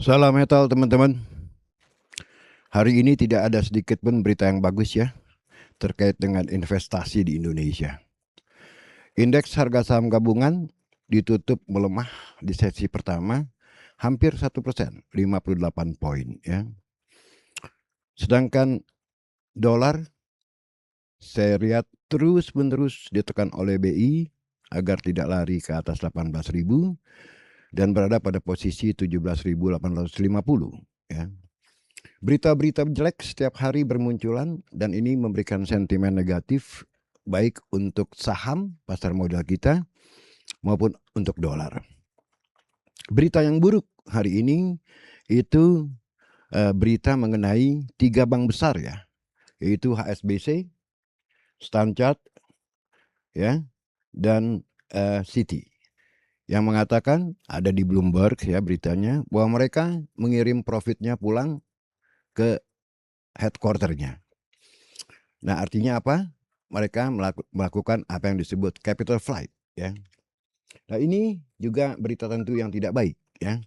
Salam metal teman-teman. Hari ini tidak ada sedikit pun berita yang bagus ya terkait dengan investasi di Indonesia. Indeks harga saham gabungan ditutup melemah di sesi pertama hampir 1%, 58 poin ya. Sedangkan dolar saya lihat terus-menerus ditekan oleh BI agar tidak lari ke atas 18.000 dan berada pada posisi 17.850 ya. Berita-berita jelek setiap hari bermunculan dan ini memberikan sentimen negatif baik untuk saham pasar modal kita maupun untuk dolar. Berita yang buruk hari ini itu berita mengenai 3 bank besar ya, yaitu HSBC, Standard Chartered ya, dan Citi. Yang mengatakan ada di Bloomberg ya beritanya bahwa mereka mengirim profitnya pulang ke headquarternya. Nah, artinya apa? Mereka melakukan apa yang disebut capital flight ya. Nah, ini juga berita tentu yang tidak baik ya.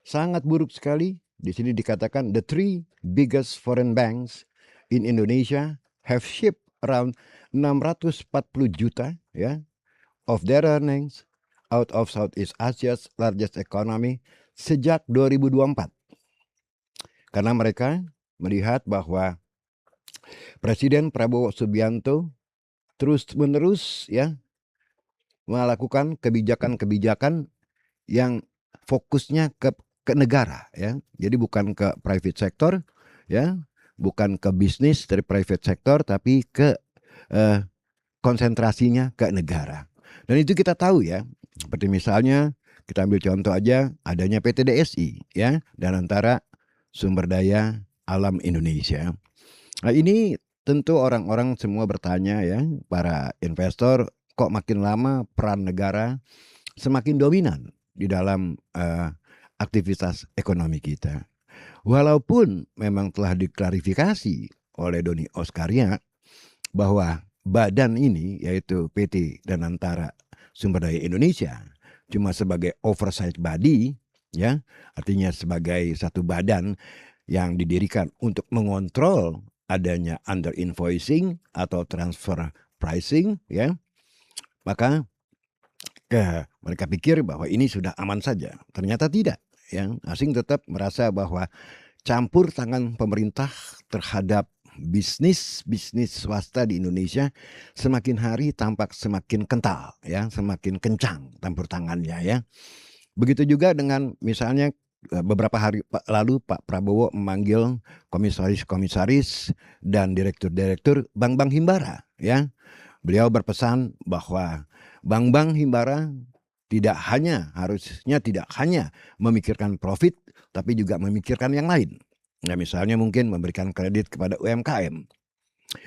Sangat buruk sekali. Di sini dikatakan the three biggest foreign banks in Indonesia have shipped around 640 juta ya of their earnings out of Southeast Asia's largest economy sejak 2024. Karena mereka melihat bahwa Presiden Prabowo Subianto terus-menerus ya melakukan kebijakan-kebijakan yang fokusnya ke negara ya. Jadi bukan ke private sector ya, bukan ke bisnis dari private sector tapi ke konsentrasinya ke negara. Dan itu kita tahu ya. Seperti misalnya kita ambil contoh aja adanya PT DSI ya dan antara sumber daya alam Indonesia. Nah, ini tentu orang-orang semua bertanya ya, para investor kok makin lama peran negara semakin dominan di dalam aktivitas ekonomi kita. Walaupun memang telah diklarifikasi oleh Doni Oskaria bahwa badan ini yaitu PT dan antara Sumber Daya Indonesia cuma sebagai oversight body ya, artinya sebagai satu badan yang didirikan untuk mengontrol adanya under invoicing atau transfer pricing ya, maka mereka pikir bahwa ini sudah aman saja. Ternyata tidak ya. Asing tetap merasa bahwa campur tangan pemerintah terhadap bisnis swasta di Indonesia semakin hari tampak semakin kental ya, semakin kencang campur tangannya ya. Begitu juga dengan misalnya beberapa hari lalu Pak Prabowo memanggil komisaris-komisaris dan direktur-direktur bank-bank himbara ya. Beliau berpesan bahwa bank-bank himbara harusnya tidak hanya memikirkan profit tapi juga memikirkan yang lain. Nah, misalnya mungkin memberikan kredit kepada UMKM.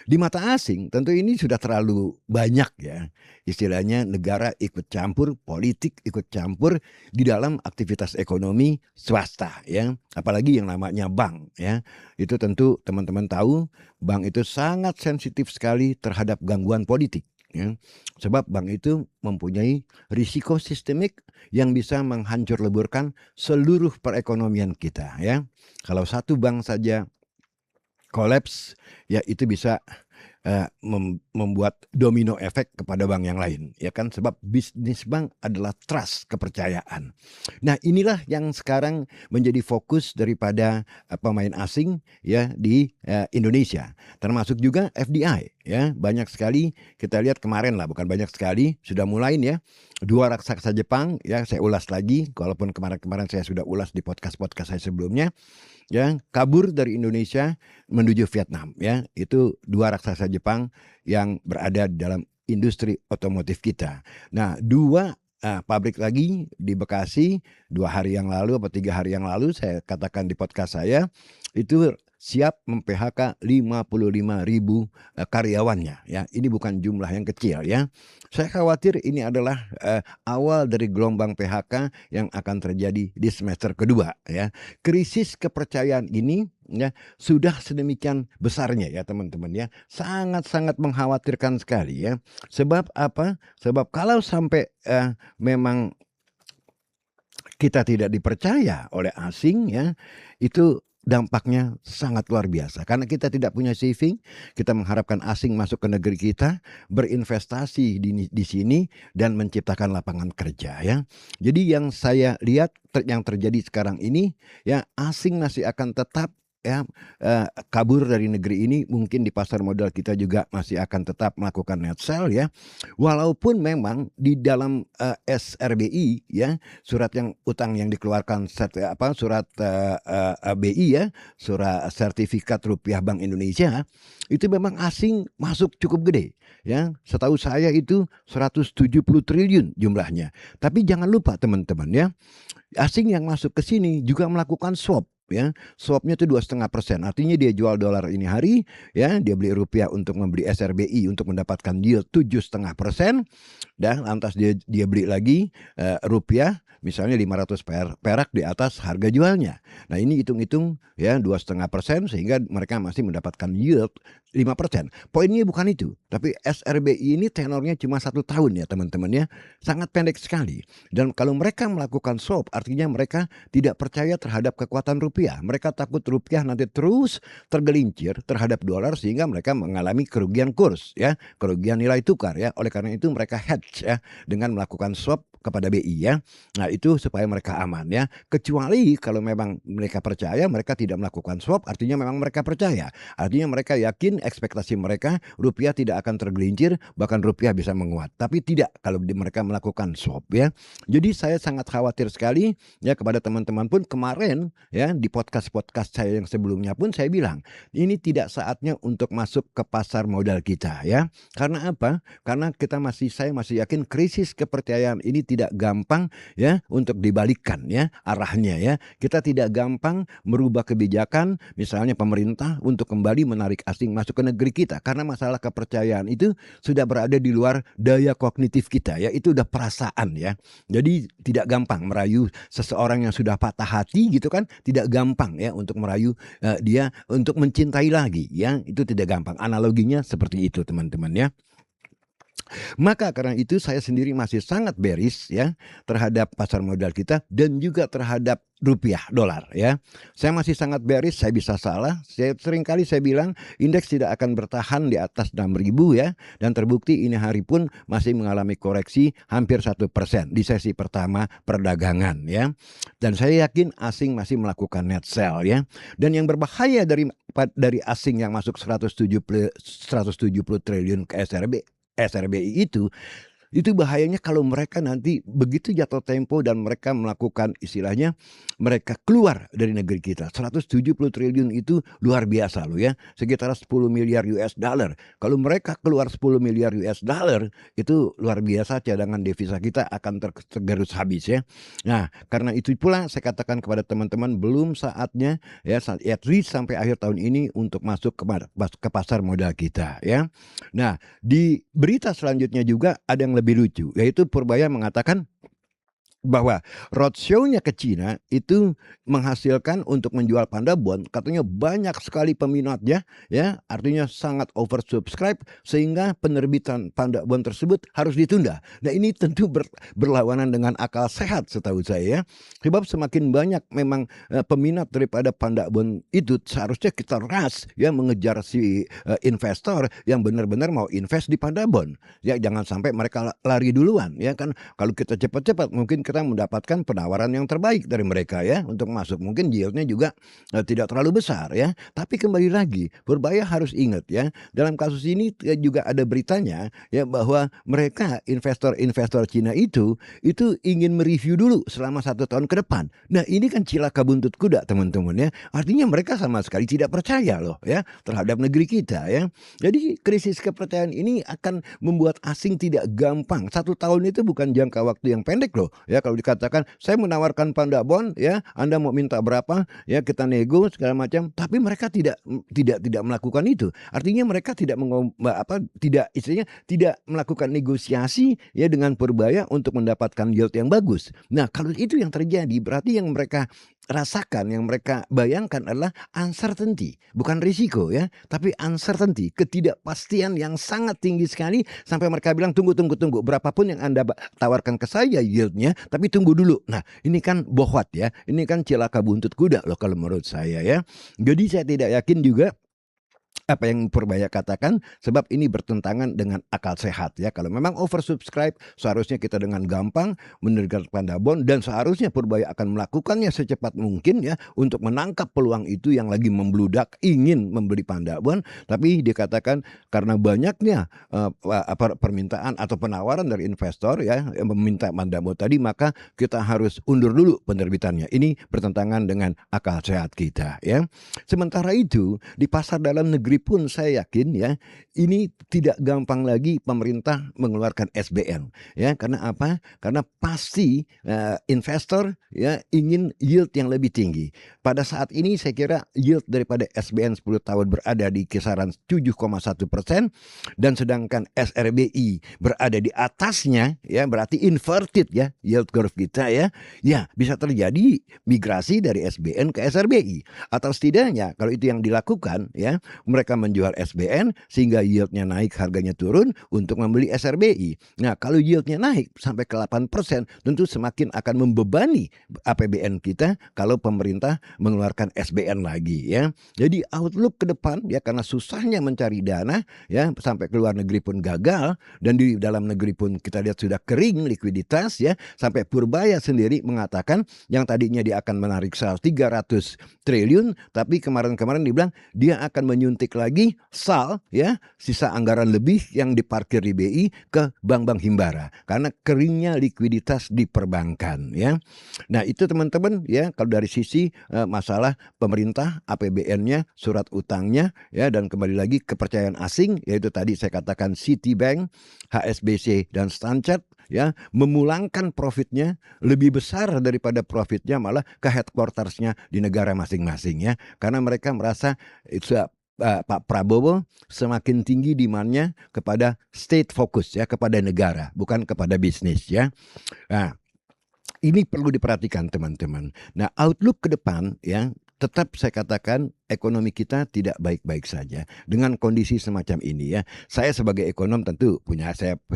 Di mata asing tentu ini sudah terlalu banyak ya. Istilahnya negara ikut campur, politik ikut campur di dalam aktivitas ekonomi swasta ya. Apalagi yang namanya bank ya. Itu tentu teman-teman tahu bank itu sangat sensitif sekali terhadap gangguan politik ya. Sebab bank itu mempunyai risiko sistemik yang bisa menghancur leburkan seluruh perekonomian kita ya. Kalau satu bank saja kolaps ya itu bisa membuat domino efek kepada bank yang lain ya kan, sebab bisnis bank adalah trust, kepercayaan. Nah, inilah yang sekarang menjadi fokus daripada pemain asing ya di Indonesia, termasuk juga FDI ya. Banyak sekali kita lihat kemarin lah, bukan banyak sekali, sudah mulai ya dua raksasa Jepang ya. Saya ulas lagi walaupun kemarin-kemarin saya sudah ulas di podcast-podcast saya sebelumnya ya, kabur dari Indonesia menuju Vietnam ya. Itu dua raksasa Jepang yang berada di dalam industri otomotif kita. Nah, dua pabrik lagi di Bekasi 2 hari yang lalu atau 3 hari yang lalu saya katakan di podcast saya itu siap mem-PHK 55.000 karyawannya ya. Ini bukan jumlah yang kecil ya. Saya khawatir ini adalah awal dari gelombang PHK yang akan terjadi di semester kedua ya. Krisis kepercayaan ini ya sudah sedemikian besarnya ya teman-teman ya. Sangat-sangat mengkhawatirkan sekali ya. Sebab apa? Sebab kalau sampai memang kita tidak dipercaya oleh asing ya, itu dampaknya sangat luar biasa. Karena kita tidak punya saving, kita mengharapkan asing masuk ke negeri kita, berinvestasi di sini dan menciptakan lapangan kerja ya. Jadi yang saya lihat yang terjadi sekarang ini ya, asing masih akan tetap ya kabur dari negeri ini. Mungkin di pasar modal kita juga masih akan tetap melakukan net sell ya. Walaupun memang di dalam SRBI ya, surat yang utang yang dikeluarkan surat BI ya, surat sertifikat rupiah Bank Indonesia, itu memang asing masuk cukup gede ya. Setahu saya itu 170 triliun jumlahnya. Tapi jangan lupa teman-teman ya, asing yang masuk ke sini juga melakukan swap ya. Swapnya itu 2,5%. Artinya dia jual dolar ini hari ya, dia beli rupiah untuk membeli SRBI untuk mendapatkan yield 7,5%, dan lantas dia beli lagi rupiah misalnya 500 perak di atas harga jualnya. Nah ini hitung-hitung ya 2,5%, sehingga mereka masih mendapatkan yield 5%. Poinnya bukan itu, tapi SRBI ini tenornya cuma 1 tahun ya teman-teman ya, sangat pendek sekali. Dan kalau mereka melakukan swap, artinya mereka tidak percaya terhadap kekuatan rupiah. Mereka takut rupiah nanti terus tergelincir terhadap dolar, sehingga mereka mengalami kerugian kurs ya, kerugian nilai tukar ya. Oleh karena itu mereka hedge ya dengan melakukan swap kepada BI ya. Nah itu supaya mereka aman ya. Kecuali kalau memang mereka percaya, mereka tidak melakukan swap, artinya memang mereka percaya. Artinya mereka yakin, ekspektasi mereka rupiah tidak akan tergelincir, bahkan rupiah bisa menguat. Tapi tidak kalau mereka melakukan swap ya. Jadi saya sangat khawatir sekali ya kepada teman-teman pun. Kemarin ya di podcast-podcast saya yang sebelumnya pun saya bilang, ini tidak saatnya untuk masuk ke pasar modal kita ya. Karena apa? Karena saya masih yakin krisis kepercayaan ini tidak gampang ya untuk dibalikkan ya arahnya ya. Kita tidak gampang merubah kebijakan misalnya pemerintah untuk kembali menarik asing masuk ke negeri kita, karena masalah kepercayaan itu sudah berada di luar daya kognitif kita ya. Itu udah perasaan ya. Jadi tidak gampang merayu seseorang yang sudah patah hati gitu kan, tidak gampang ya untuk merayu dia untuk mencintai lagi ya. Itu tidak gampang. Analoginya seperti itu teman-teman ya. Maka karena itu saya sendiri masih sangat bearish ya terhadap pasar modal kita dan juga terhadap rupiah dolar ya. Saya masih sangat bearish, saya bisa salah. Seringkali saya bilang indeks tidak akan bertahan di atas 6.000 ya, dan terbukti ini hari pun masih mengalami koreksi hampir 1% di sesi pertama perdagangan ya. Dan saya yakin asing masih melakukan net sell ya. Dan yang berbahaya dari asing yang masuk 170 triliun ke SRBI itu bahayanya kalau mereka nanti begitu jatuh tempo dan mereka melakukan istilahnya mereka keluar dari negeri kita. 170 triliun itu luar biasa loh ya, sekitar 10 miliar US dollar. Kalau mereka keluar 10 miliar US dollar itu luar biasa, cadangan devisa kita akan tergerus habis ya. Nah karena itu pula saya katakan kepada teman-teman, belum saatnya ya at least sampai akhir tahun ini untuk masuk ke pasar modal kita ya. Nah di berita selanjutnya juga ada yang lebih lucu, yaitu Purbaya mengatakan bahwa roadshow-nya ke Cina itu menghasilkan untuk menjual Panda Bond, katanya banyak sekali peminatnya ya, artinya sangat oversubscribe sehingga penerbitan Panda Bond tersebut harus ditunda. Nah ini tentu berlawanan dengan akal sehat setahu saya ya, sebab semakin banyak memang peminat daripada Panda Bond itu, seharusnya kita rush ya mengejar si investor yang benar-benar mau invest di Panda Bond ya, jangan sampai mereka lari duluan ya kan. Kalau kita cepat-cepat mungkin kita mendapatkan penawaran yang terbaik dari mereka ya untuk masuk. Mungkin yieldnya juga tidak terlalu besar ya. Tapi kembali lagi, Purbaya harus ingat ya, dalam kasus ini juga ada beritanya ya bahwa mereka investor Cina itu ingin mereview dulu selama 1 tahun ke depan. Nah ini kan cilaka buntut kuda teman-teman ya. Artinya mereka sama sekali tidak percaya loh ya terhadap negeri kita ya. Jadi krisis kepercayaan ini akan membuat asing tidak gampang. 1 tahun itu bukan jangka waktu yang pendek loh ya. Kalau dikatakan saya menawarkan Panda Bond ya, Anda mau minta berapa ya, kita nego segala macam, tapi mereka tidak melakukan itu. Artinya mereka tidak melakukan negosiasi ya dengan Purbaya untuk mendapatkan yield yang bagus. Nah kalau itu yang terjadi, berarti yang mereka rasakan, yang mereka bayangkan adalah uncertainty, bukan risiko ya, tapi uncertainty, ketidakpastian yang sangat tinggi sekali sampai mereka bilang tunggu tunggu tunggu, berapapun yang Anda tawarkan ke saya yield-nya, tapi tunggu dulu. Nah, ini kan bohwat ya, ini kan cilaka buntut kuda loh kalau menurut saya ya. Jadi saya tidak yakin juga apa yang Purbaya katakan, sebab ini bertentangan dengan akal sehat ya. Kalau memang oversubscribe, seharusnya kita dengan gampang menerbitkan Pandabon, dan seharusnya Purbaya akan melakukannya secepat mungkin ya untuk menangkap peluang itu yang lagi membludak ingin membeli Pandabon. Tapi dikatakan karena banyaknya permintaan atau penawaran dari investor ya yang meminta Pandabon tadi, maka kita harus undur dulu penerbitannya. Ini bertentangan dengan akal sehat kita ya. Sementara itu di pasar dalam negeri pun saya yakin ya, ini tidak gampang lagi pemerintah mengeluarkan SBN ya. Karena apa? Karena pasti investor ya ingin yield yang lebih tinggi. Pada saat ini saya kira yield daripada SBN 10 tahun berada di kisaran 7,1%, dan sedangkan SRBI berada di atasnya ya, berarti inverted ya yield curve kita ya. Ya, bisa terjadi migrasi dari SBN ke SRBI, atau setidaknya kalau itu yang dilakukan ya, mereka menjual SBN sehingga yieldnya naik, harganya turun untuk membeli SRBI. Nah, kalau yieldnya naik sampai ke 8%, tentu semakin akan membebani APBN kita kalau pemerintah mengeluarkan SBN lagi ya. Jadi outlook ke depan ya, karena susahnya mencari dana ya, sampai ke luar negeri pun gagal, dan di dalam negeri pun kita lihat sudah kering likuiditas ya, sampai Purbaya sendiri mengatakan yang tadinya dia akan menarik sal 300 triliun, tapi kemarin-kemarin dibilang dia akan menyuntik lagi sal ya, sisa anggaran lebih yang diparkir di BI ke bank-bank himbara karena keringnya likuiditas di perbankan ya. Nah, itu teman-teman ya, kalau dari sisi masalah pemerintah, APBN-nya, surat utangnya ya, dan kembali lagi kepercayaan asing, yaitu tadi saya katakan Citibank, HSBC dan Standard ya, memulangkan profitnya lebih besar daripada profitnya malah ke headquartersnya di negara masing-masing ya, karena mereka merasa Pak Prabowo semakin tinggi demandnya kepada state focus ya, kepada negara, bukan kepada bisnis ya. Nah, ini perlu diperhatikan teman-teman. Nah, outlook ke depan ya, tetap saya katakan ekonomi kita tidak baik-baik saja dengan kondisi semacam ini ya. Saya sebagai ekonom tentu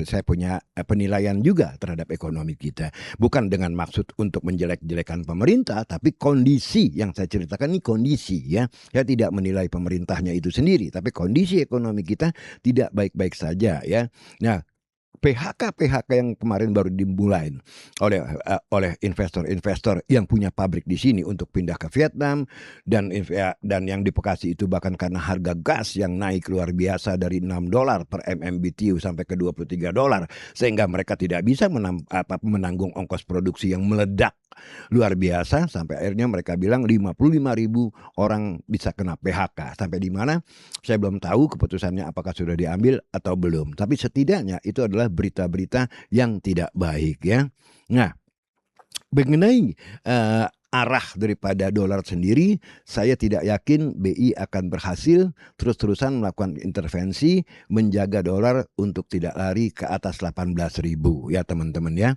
saya punya penilaian juga terhadap ekonomi kita. Bukan dengan maksud untuk menjelek-jelekan pemerintah, tapi kondisi yang saya ceritakan ini kondisi ya. Saya tidak menilai pemerintahnya itu sendiri, tapi kondisi ekonomi kita tidak baik-baik saja ya. Nah, PHK yang kemarin baru dimulai oleh investor-investor yang punya pabrik di sini untuk pindah ke Vietnam, dan yang di Bekasi itu bahkan karena harga gas yang naik luar biasa dari $6 per MMBTU sampai ke $23, sehingga mereka tidak bisa menanggung ongkos produksi yang meledak luar biasa, sampai akhirnya mereka bilang 55.000 orang bisa kena PHK. Sampai di mana saya belum tahu keputusannya, apakah sudah diambil atau belum, tapi setidaknya itu adalah berita-berita yang tidak baik ya. Nah, mengenai arah daripada dolar sendiri, saya tidak yakin BI akan berhasil terus-terusan melakukan intervensi menjaga dolar untuk tidak lari ke atas 18.000 ya teman-teman ya.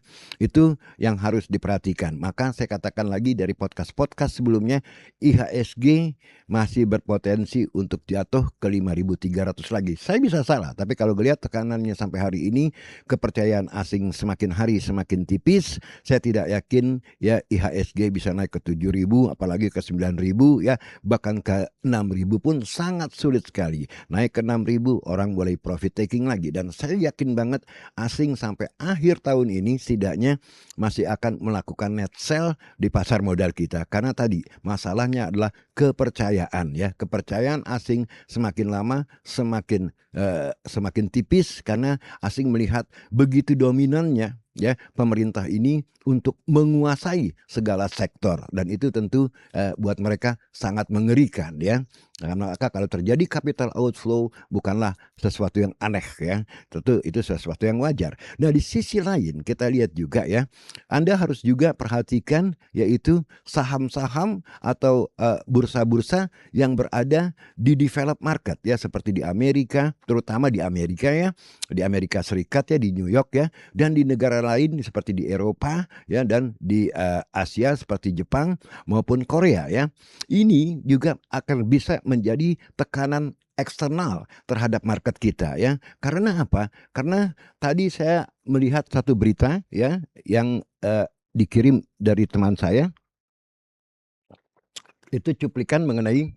Itu yang harus diperhatikan. Maka saya katakan lagi dari podcast-podcast sebelumnya, IHSG masih berpotensi untuk jatuh ke 5.300 lagi. Saya bisa salah, tapi kalau lihat tekanannya sampai hari ini, kepercayaan asing semakin hari semakin tipis, saya tidak yakin ya IHSG bisa naik ke 7.000, apalagi ke 9.000 ya, bahkan ke 6.000 pun sangat sulit sekali. Naik ke 6.000 orang mulai profit taking lagi, dan saya yakin banget asing sampai akhir tahun ini setidaknya masih akan melakukan net sell di pasar modal kita, karena tadi masalahnya adalah kepercayaan ya. Kepercayaan asing semakin lama semakin tipis karena asing melihat begitu dominannya ya pemerintah ini untuk menguasai segala sektor, dan itu tentu buat mereka sangat mengerikan ya. Karena kalau terjadi capital outflow bukanlah sesuatu yang aneh ya, tentu itu sesuatu yang wajar. Nah, di sisi lain kita lihat juga ya, Anda harus juga perhatikan yaitu saham-saham atau bursa-bursa yang berada di developed market ya, seperti di Amerika, terutama di Amerika ya, di Amerika Serikat ya, di New York ya, dan di negara lain seperti di Eropa ya, dan di Asia seperti Jepang maupun Korea ya. Ini juga akan bisa menjadi tekanan eksternal terhadap market kita ya. Karena apa? Karena tadi saya melihat satu berita ya yang dikirim dari teman saya, itu cuplikan mengenai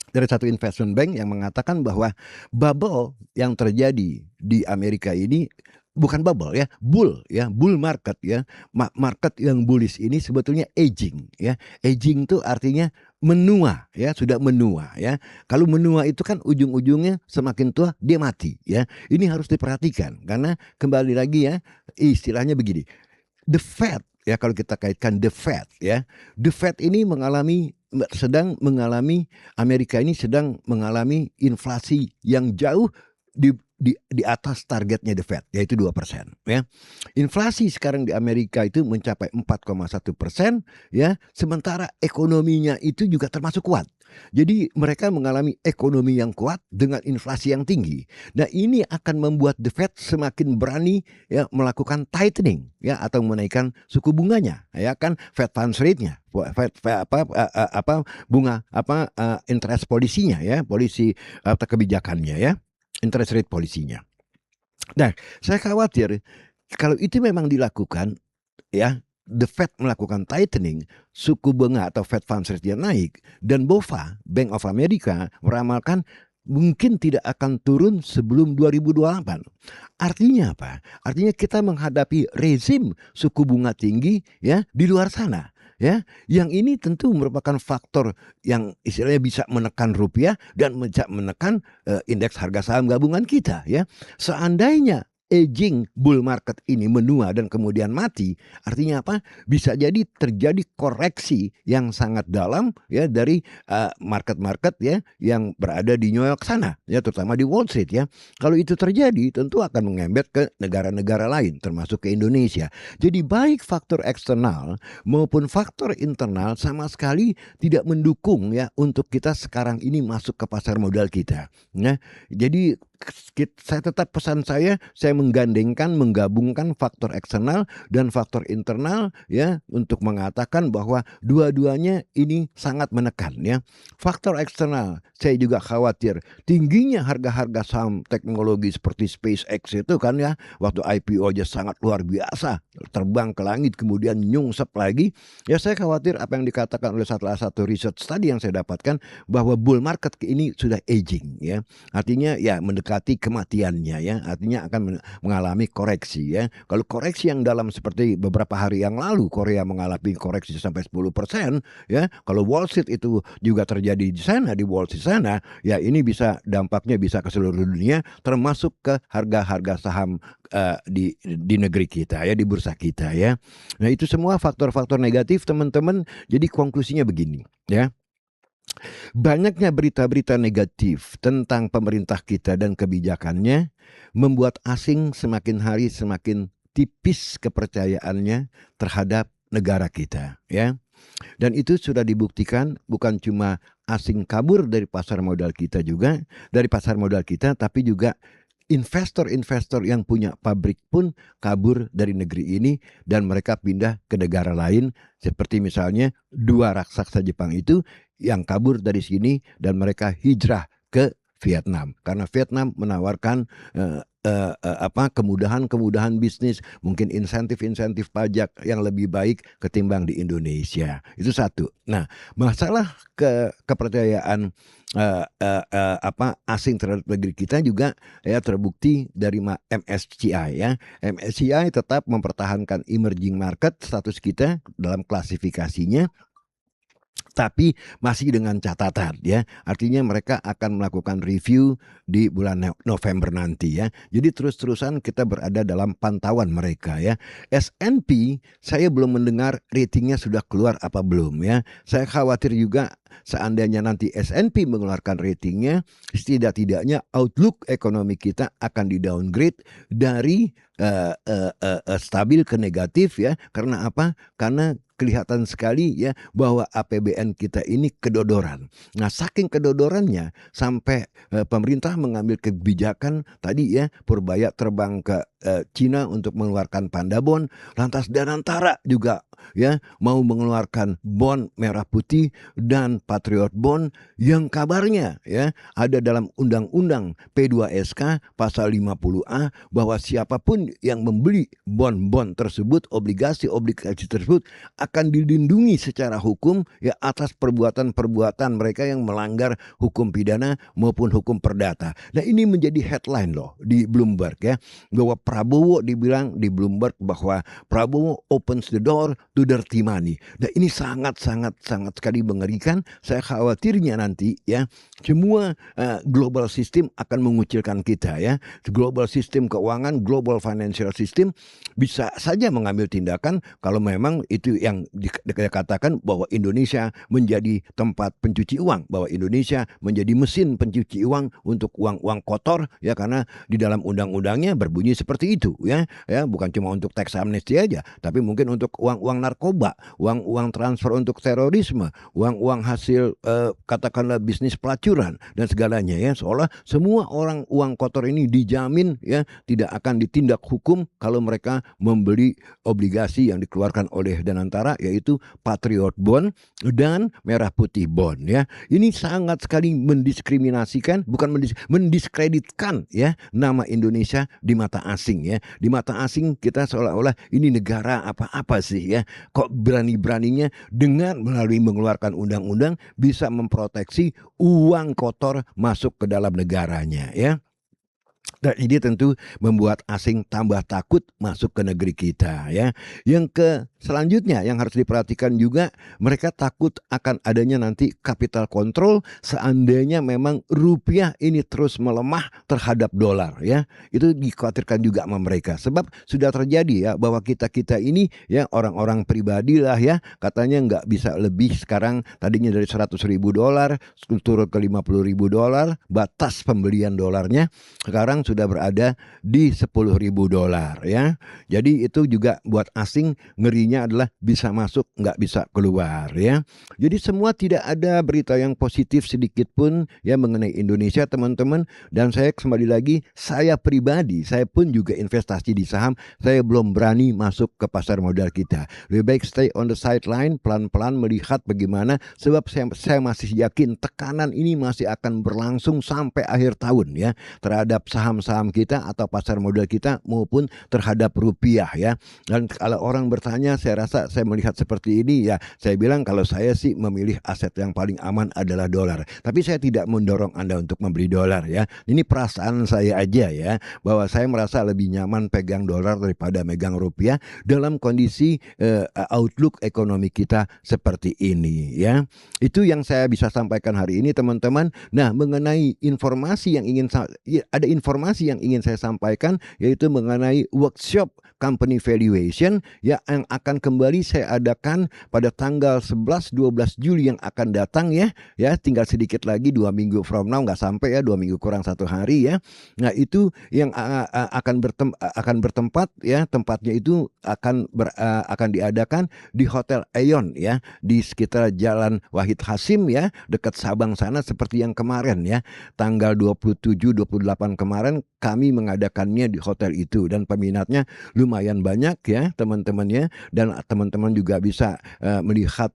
dari satu investment bank yang mengatakan bahwa bubble yang terjadi di Amerika ini bukan bubble ya, bull market ya. Market yang bullish ini sebetulnya aging ya. Aging itu artinya menua ya, sudah menua ya. Kalau menua itu kan ujung-ujungnya semakin tua dia mati ya. Ini harus diperhatikan karena kembali lagi ya, istilahnya begini. The Fed ya, kalau kita kaitkan the Fed ya, the Fed ini sedang mengalami Amerika ini sedang mengalami inflasi yang jauh di atas targetnya the Fed, yaitu 2% ya. Inflasi sekarang di Amerika itu mencapai 4,1% ya, sementara ekonominya itu juga termasuk kuat. Jadi mereka mengalami ekonomi yang kuat dengan inflasi yang tinggi. Nah, ini akan membuat the Fed semakin berani ya melakukan tightening ya, atau menaikkan suku bunganya ya kan, Fed funds rate-nya. Bunga interest polisinya ya, polisi atau kebijakannya ya, interest rate polisinya. Nah, saya khawatir kalau itu memang dilakukan ya, the Fed melakukan tightening, suku bunga atau Fed funds rate naik, dan BOFA, Bank of America, meramalkan mungkin tidak akan turun sebelum 2028. Artinya apa? Artinya kita menghadapi rezim suku bunga tinggi ya di luar sana. Ya, yang ini tentu merupakan faktor yang istilahnya bisa menekan rupiah dan menekan indeks harga saham gabungan kita ya. Seandainya aging bull market ini menua dan kemudian mati, artinya apa? Bisa jadi terjadi koreksi yang sangat dalam ya dari market-market ya yang berada di New York sana ya, terutama di Wall Street ya. Kalau itu terjadi tentu akan mengembet ke negara-negara lain termasuk ke Indonesia. Jadi baik faktor eksternal maupun faktor internal sama sekali tidak mendukung ya untuk kita sekarang ini masuk ke pasar modal kita. Nah, jadi saya tetap pesan saya menggabungkan faktor eksternal dan faktor internal ya, untuk mengatakan bahwa dua-duanya ini sangat menekan ya. Faktor eksternal, saya juga khawatir tingginya harga-harga saham teknologi seperti SpaceX itu kan ya, waktu IPO aja sangat luar biasa, terbang ke langit kemudian nyungsep lagi. Ya, saya khawatir apa yang dikatakan oleh salah satu research tadi yang saya dapatkan, bahwa bull market ini sudah aging ya. Artinya ya mendekati kematiannya ya, artinya akan mengalami koreksi ya. Kalau koreksi yang dalam seperti beberapa hari yang lalu Korea mengalami koreksi sampai 10% ya. Kalau Wall Street itu juga terjadi di sana, di Wall Street sana, ya ini bisa dampaknya bisa ke seluruh dunia termasuk ke harga-harga saham di negeri kita ya, di bursa kita ya. Nah, itu semua faktor-faktor negatif teman-teman. Jadi konklusinya begini ya. Banyaknya berita-berita negatif tentang pemerintah kita dan kebijakannya membuat asing semakin hari semakin tipis kepercayaannya terhadap negara kita ya. Dan itu sudah dibuktikan, bukan cuma asing kabur dari pasar modal kita juga, tapi juga investor-investor yang punya pabrik pun kabur dari negeri ini dan mereka pindah ke negara lain, seperti misalnya dua raksasa Jepang itu yang kabur dari sini dan mereka hijrah ke Vietnam karena Vietnam menawarkan kemudahan bisnis, mungkin insentif pajak yang lebih baik ketimbang di Indonesia. Itu satu. Nah, masalah kepercayaan asing terhadap negeri kita juga ya terbukti dari MSCI ya. MSCI tetap mempertahankan emerging market status kita dalam klasifikasinya, tapi masih dengan catatan ya. Artinya mereka akan melakukan review di bulan November nanti ya. Jadi terus-terusan kita berada dalam pantauan mereka ya. S&P saya belum mendengar ratingnya sudah keluar apa belum ya. Saya khawatir juga seandainya nanti S&P mengeluarkan ratingnya, setidak-tidaknya outlook ekonomi kita akan di downgrade dari stabil ke negatif ya. Karena apa? Karena kelihatan sekali ya bahwa APBN kita ini kedodoran. Nah, saking kedodorannya sampai pemerintah mengambil kebijakan tadi ya, Purbaya terbang ke Cina untuk mengeluarkan Panda Bond, lantas Danantara juga ya mau mengeluarkan bond merah putih dan Patriot Bond yang kabarnya ya ada dalam Undang-Undang P2SK pasal 50A bahwa siapapun yang membeli bond-bond tersebut, obligasi-obligasi tersebut akan dilindungi secara hukum ya atas perbuatan-perbuatan mereka yang melanggar hukum pidana maupun hukum perdata. Nah, ini menjadi headline loh di Bloomberg ya, bahwa Prabowo dibilang di Bloomberg bahwa Prabowo opens the door to dirty money. Nah, ini sangat sekali mengerikan. Saya khawatirnya nanti ya semua global system akan mengucilkan kita ya. Global system keuangan, global financial system bisa saja mengambil tindakan kalau memang itu yang dikatakan bahwa Indonesia menjadi tempat pencuci uang, bahwa Indonesia menjadi mesin pencuci uang untuk uang-uang kotor ya, karena di dalam undang-undangnya berbunyi seperti itu ya, bukan cuma untuk teks amnesti aja, tapi mungkin untuk uang-uang narkoba, uang-uang transfer untuk terorisme, uang-uang hasil katakanlah bisnis pelacuran dan segalanya ya, seolah semua orang uang kotor ini dijamin ya tidak akan ditindak hukum kalau mereka membeli obligasi yang dikeluarkan oleh Danantara, yaitu Patriot Bond dan Merah Putih Bond ya. Ini sangat sekali mendiskriminasikan, bukan mendiskreditkan ya nama Indonesia di mata asing ya. Di mata asing kita seolah-olah ini negara apa-apa sih ya. Kok berani-beraninya dengan melalui mengeluarkan undang-undang bisa memproteksi uang kotor masuk ke dalam negaranya ya. Dan ini tentu membuat asing tambah takut masuk ke negeri kita ya. Yang selanjutnya yang harus diperhatikan juga, mereka takut akan adanya nanti capital control seandainya memang rupiah ini terus melemah terhadap dolar ya. Itu dikhawatirkan juga sama mereka, sebab sudah terjadi ya bahwa kita ini ya orang-orang pribadi lah ya, katanya nggak bisa lebih sekarang, tadinya dari $100.000 turun ke $50.000 batas pembelian dolarnya, sekarang sudah berada di $10.000 ya. Jadi itu juga buat asing ngerinya adalah bisa masuk nggak bisa keluar ya. Jadi semua tidak ada berita yang positif sedikit pun ya mengenai Indonesia teman-teman. Dan saya kembali lagi, saya pribadi saya pun juga investasi di saham, saya belum berani masuk ke pasar modal kita. Lebih baik stay on the sideline, pelan-pelan melihat bagaimana, sebab saya masih yakin tekanan ini masih akan berlangsung sampai akhir tahun ya terhadap saham-saham kita atau pasar modal kita maupun terhadap rupiah ya. Dan kalau orang bertanya, saya rasa saya melihat seperti ini ya, saya bilang kalau saya sih memilih aset yang paling aman adalah dolar. Tapi saya tidak mendorong Anda untuk membeli dolar ya. Ini perasaan saya aja ya, bahwa saya merasa lebih nyaman pegang dolar daripada megang rupiah dalam kondisi outlook ekonomi kita seperti ini ya. Itu yang saya bisa sampaikan hari ini teman-teman. Nah, mengenai informasi yang ada informasi yang ingin saya sampaikan, yaitu mengenai workshop company valuation ya, yang akan kembali saya adakan pada tanggal 11-12 Juli yang akan datang ya. Ya, tinggal sedikit lagi, 2 minggu from now, nggak sampai ya, 2 minggu kurang 1 hari ya. Nah, itu yang akan bertempat ya, tempatnya itu akan diadakan di Hotel Aeon ya, di sekitar Jalan Wahid Hasim ya, dekat Sabang sana, seperti yang kemarin ya, tanggal 27-28 kemarin kami mengadakannya di hotel itu, dan peminatnya lumayan banyak ya teman-temannya, dan teman-teman juga bisa melihat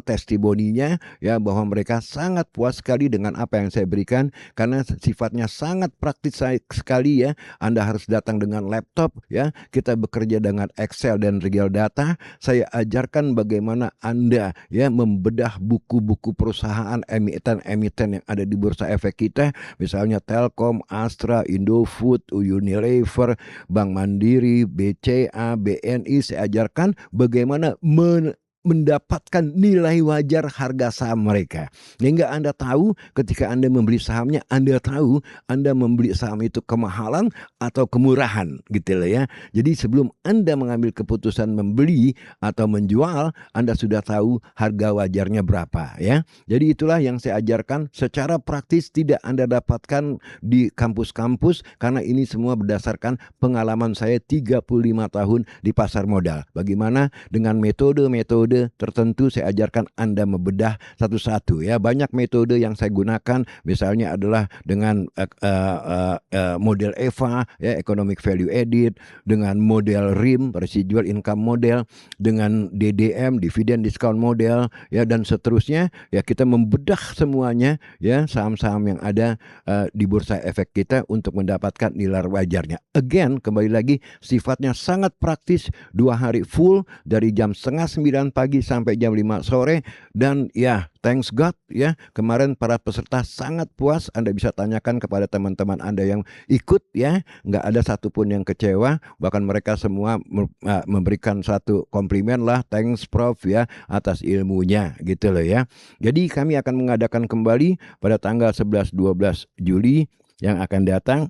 testimoninya ya, bahwa mereka sangat puas sekali dengan apa yang saya berikan karena sifatnya sangat praktis sekali ya. Anda harus datang dengan laptop ya, kita bekerja dengan Excel dan real data. Saya ajarkan bagaimana Anda ya membedah buku-buku perusahaan emiten-emiten yang ada di bursa efek kita, misalnya Telkom, Astra, Indofood, Unilever, Bank Mandiri, BCA, BNI. Saya ajarkan bagaimana mendapatkan nilai wajar harga saham mereka. Sehingga Anda tahu ketika Anda membeli sahamnya, Anda tahu Anda membeli saham itu kemahalan atau kemurahan gitu loh ya. Jadi sebelum Anda mengambil keputusan membeli atau menjual, Anda sudah tahu harga wajarnya berapa ya. Jadi itulah yang saya ajarkan secara praktis, tidak Anda dapatkan di kampus-kampus, karena ini semua berdasarkan pengalaman saya 35 tahun di pasar modal. Bagaimana dengan metode-metode tertentu saya ajarkan Anda membedah satu-satu ya. Banyak metode yang saya gunakan, misalnya adalah dengan model EVA ya, Economic Value Added, dengan model RIM, Residual Income Model, dengan DDM, Dividend Discount Model ya, dan seterusnya ya. Kita membedah semuanya ya, saham-saham yang ada di bursa efek kita untuk mendapatkan nilai wajarnya. Again, kembali lagi, sifatnya sangat praktis, 2 hari full dari jam 8:30 pagi sampai jam 5 sore. Dan ya, thanks God ya, kemarin para peserta sangat puas. Anda bisa tanyakan kepada teman-teman Anda yang ikut ya, nggak ada satupun yang kecewa. Bahkan mereka semua memberikan satu komplimen lah, thanks Prof ya atas ilmunya gitu loh ya. Jadi kami akan mengadakan kembali pada tanggal 11-12 Juli yang akan datang.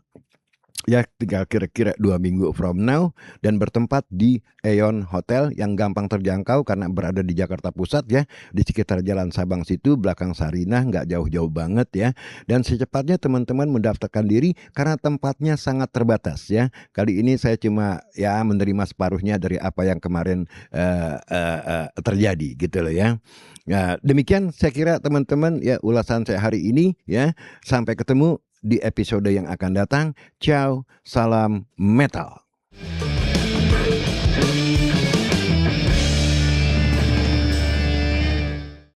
Ya, tinggal kira-kira 2 minggu from now, dan bertempat di Aeon Hotel yang gampang terjangkau karena berada di Jakarta Pusat ya, di sekitar Jalan Sabang situ, belakang Sarinah, nggak jauh-jauh banget ya. Dan secepatnya teman-teman mendaftarkan diri karena tempatnya sangat terbatas ya. Kali ini saya cuma ya menerima separuhnya dari apa yang kemarin terjadi gitu loh ya. Ya, demikian saya kira teman-teman ya ulasan saya hari ini ya. Sampai ketemu di episode yang akan datang. Ciao, salam metal.